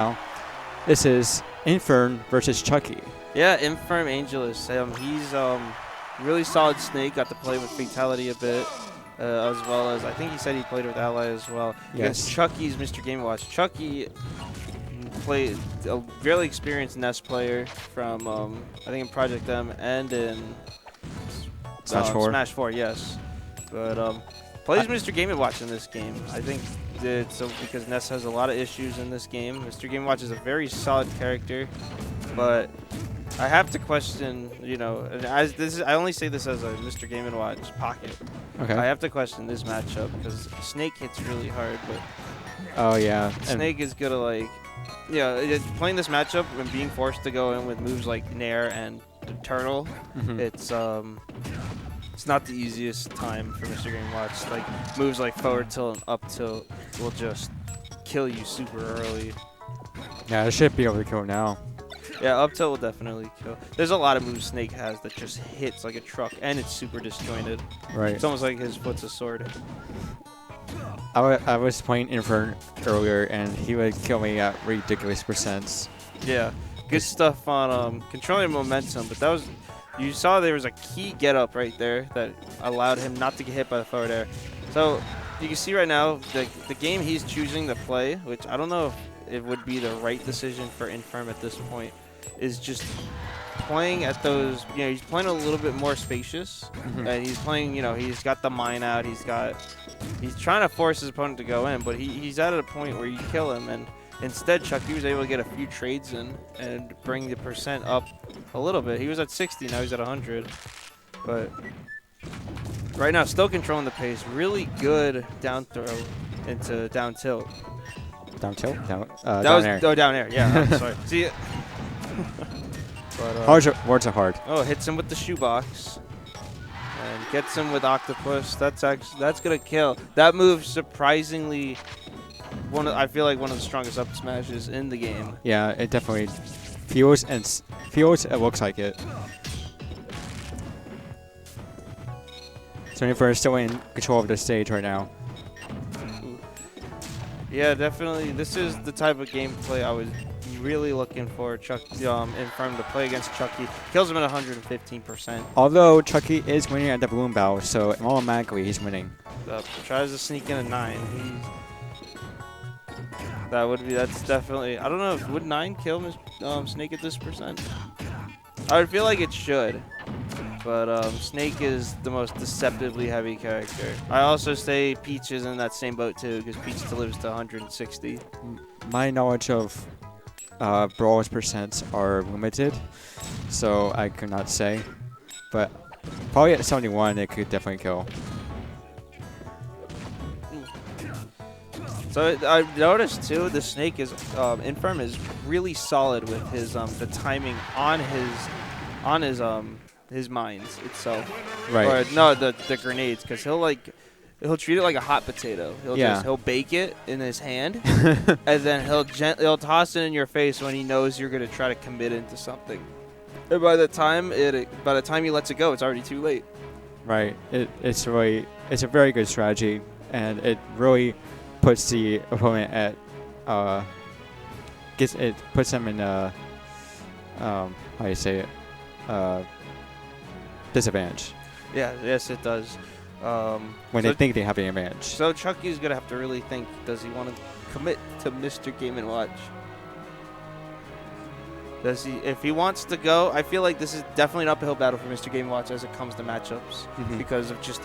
now. This is Infern versus Chucky. Yeah, Infern Angelis. He's really solid Snake. Got to play with Fatality a bit, as well as I think he said he played with Ally as well. Yes. Against Chucky's Mr. Game Watch. Chucky played a really experienced Nest player from I think in Project M and in Smash 4. Smash 4, yes. But plays Mr. Game Watch in this game. I think it's because Ness has a lot of issues in this game. Mr. Game Watch is a very solid character, but I have to question, you know, and I only say this as a Mr. Game & Watch pocket. Okay. I have to question this matchup because Snake hits really hard, but Oh yeah. Snake is gonna playing this matchup and being forced to go in with moves like Nair and the Turtle. It's not the easiest time for Mr. Game Watch. Like moves like forward tilt and up tilt will just kill you super early. Yeah, I should be able to kill him now. Yeah, up tilt will definitely kill. There's a lot of moves Snake has that just hits like a truck, and it's super disjointed. Right. It's almost like his foot's a sword. I was playing Infern earlier, and he would kill me at ridiculous percents. Yeah, good stuff on controlling momentum, but that was, you saw there was a key get up right there that allowed him not to get hit by the forward air. So you can see right now the game he's choosing to play, which I don't know if it would be the right decision for Infern at this point, is just playing at those, you know, he's playing a little bit more spacious, and he's playing, you know, he's got the mine out, he's trying to force his opponent to go in, but he's at a point where you kill him, and instead Chucky was able to get a few trades in and bring the percent up a little bit. He was at 60, now he's at 100, but right now still controlling the pace. Really good down throw into down tilt. Down tilt? Down air. Oh, down air, yeah. Sorry. See it? But, words are hard. Oh, hits him with the shoebox and gets him with Octopus. That's gonna kill. That move surprisingly I feel like one of the strongest up smashes in the game. Yeah, it definitely feels it looks like it. So Infern is still in control of the stage right now. Yeah, definitely. This is the type of gameplay I was really looking for Infern to play against Chucky. Kills him at 115%. Although Chucky is winning at the balloon battle, so automatically he's winning. Tries to sneak in a 9. That's definitely, I don't know, would 9 kill Snake at this percent? I would feel like it should. But Snake is the most deceptively heavy character. I also say Peach is in that same boat too, because Peach lives to 160. My knowledge of Brawl's percents are limited, so I could not say. But probably at 71, it could definitely kill. So I noticed too, the Snake is Infern is really solid with his the timing on his mines itself. Right. Or no, the grenades, because he'll treat it like a hot potato. He'll bake it in his hand, and then he'll toss it in your face when he knows you're gonna try to commit into something. And by the time he lets it go, it's already too late. Right. It's a very good strategy, and it really puts the opponent at puts them in how do you say it, disadvantage. Yeah, yes it does. When they think they have the advantage. So Chucky's gonna have to really think, does he want to commit to Mr. Game & Watch? Does he? If he wants to go, I feel like this is definitely an uphill battle for Mr. Game & Watch as it comes to matchups, because of just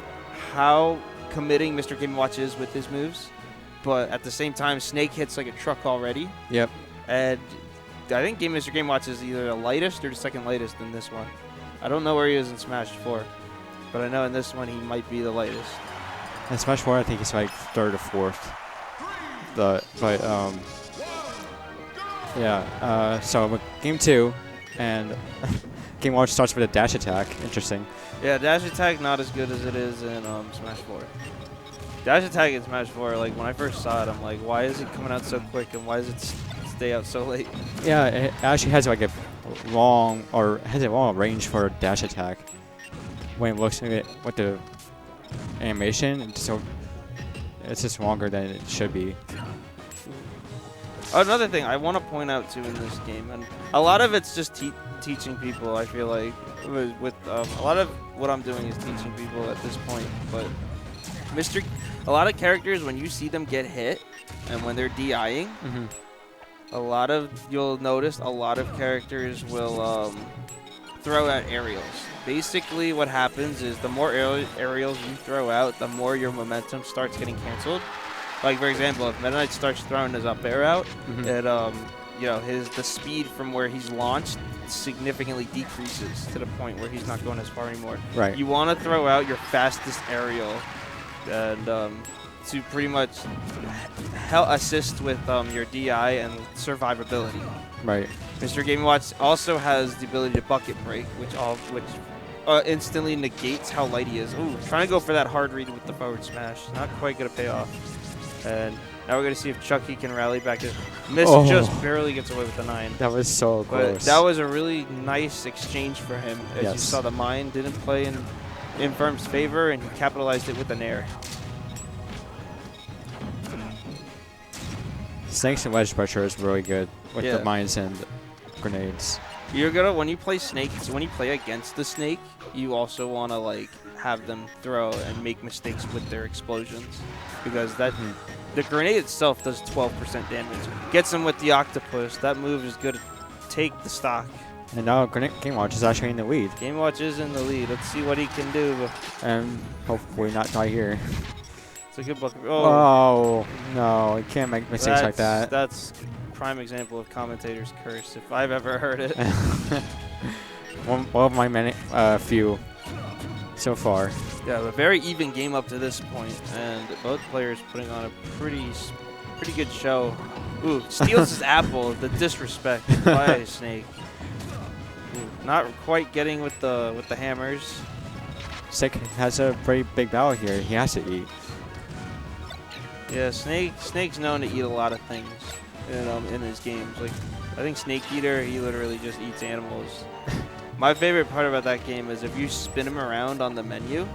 how committing Mr. Game & Watch is with his moves. But at the same time, Snake hits like a truck already. Yep. And I think Mr. Game & Watch is either the lightest or the second lightest in this one. I don't know where he is in Smash 4, but I know in this one he might be the lightest. In Smash 4, I think he's like 3rd or 4th. So with game 2, and Game Watch starts with a dash attack. Interesting. Yeah, dash attack not as good as it is in Smash 4. Dash attack in Smash 4, like when I first saw it, I'm like, why is it coming out so quick and why does it stay out so late? Yeah, it actually has like a long range for a dash attack. When it looks at it with the animation, so it's just longer than it should be. Another thing I want to point out too in this game, and a lot of it's just teaching people. I feel like with a lot of what I'm doing is teaching people at this point. But a lot of characters, when you see them get hit and when they're DIing, you'll notice a lot of characters will throw out aerials. Basically, what happens is the more aerials you throw out, the more your momentum starts getting canceled. Like, for example, if Meta Knight starts throwing his up air out, it the speed from where he's launched significantly decreases to the point where he's not going as far anymore. Right. You want to throw out your fastest aerial and to pretty much assist with your DI and survivability. Right. Mr. Game & Watch also has the ability to bucket break, which instantly negates how light he is. Ooh, trying to go for that hard read with the forward smash. Not quite going to pay off. And now we're going to see if Chucky can rally back. Just barely gets away with the 9. That was so close. But that was a really nice exchange for him. As you saw, the mine didn't play in Infern's favor, and he capitalized it with an air. Snakes and wedge pressure is really good with the mines and grenades. When you play snakes, when you play against the snake, you also want to like have them throw and make mistakes with their explosions, because the grenade itself does 12% damage. Gets him with the octopus. That move is good to take the stock. And now Game Watch is actually in the lead. Game Watch is in the lead. Let's see what he can do. And hopefully not die here. It's a good book. Oh no, you can't make mistakes like that. That's prime example of commentator's curse, if I've ever heard it. one of my few so far. Yeah, a very even game up to this point, and both players putting on a pretty good show. Ooh, steals his apple. The disrespect by Snake. Ooh, not quite getting with the hammers. Snake has a pretty big battle here. He has to eat. Yeah, Snake's known to eat a lot of things in his games. Like, I think Snake Eater, he literally just eats animals. My favorite part about that game is if you spin him around on the menu,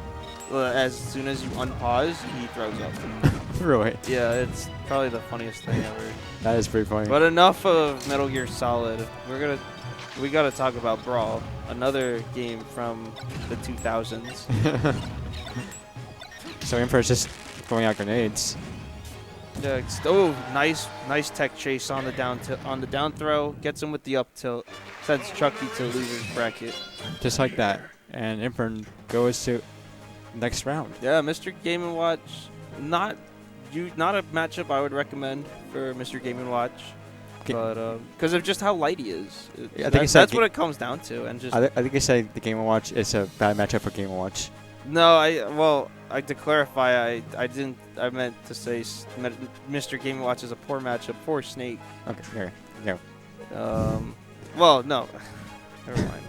as soon as you unpause, he throws up. Really? Yeah, it's probably the funniest thing ever. That is pretty funny. But enough of Metal Gear Solid. We gotta talk about Brawl, another game from the 2000s. So Infern's just throwing out grenades. Yeah, nice tech chase on the down throw. Gets him with the up tilt. Sends Chucky to loser's bracket. Just like that. And Infern goes to next round. Yeah, Mr. Game & Watch, not a matchup I would recommend for Mr. Game & Watch, but because of just how light he is. That's what it comes down to. And just I think you said the Game & Watch is a bad matchup for Game & Watch. No, to clarify, I meant to say Mr. Game & Watch is a poor matchup for Snake. Okay, there. No. Well, no. Never mind.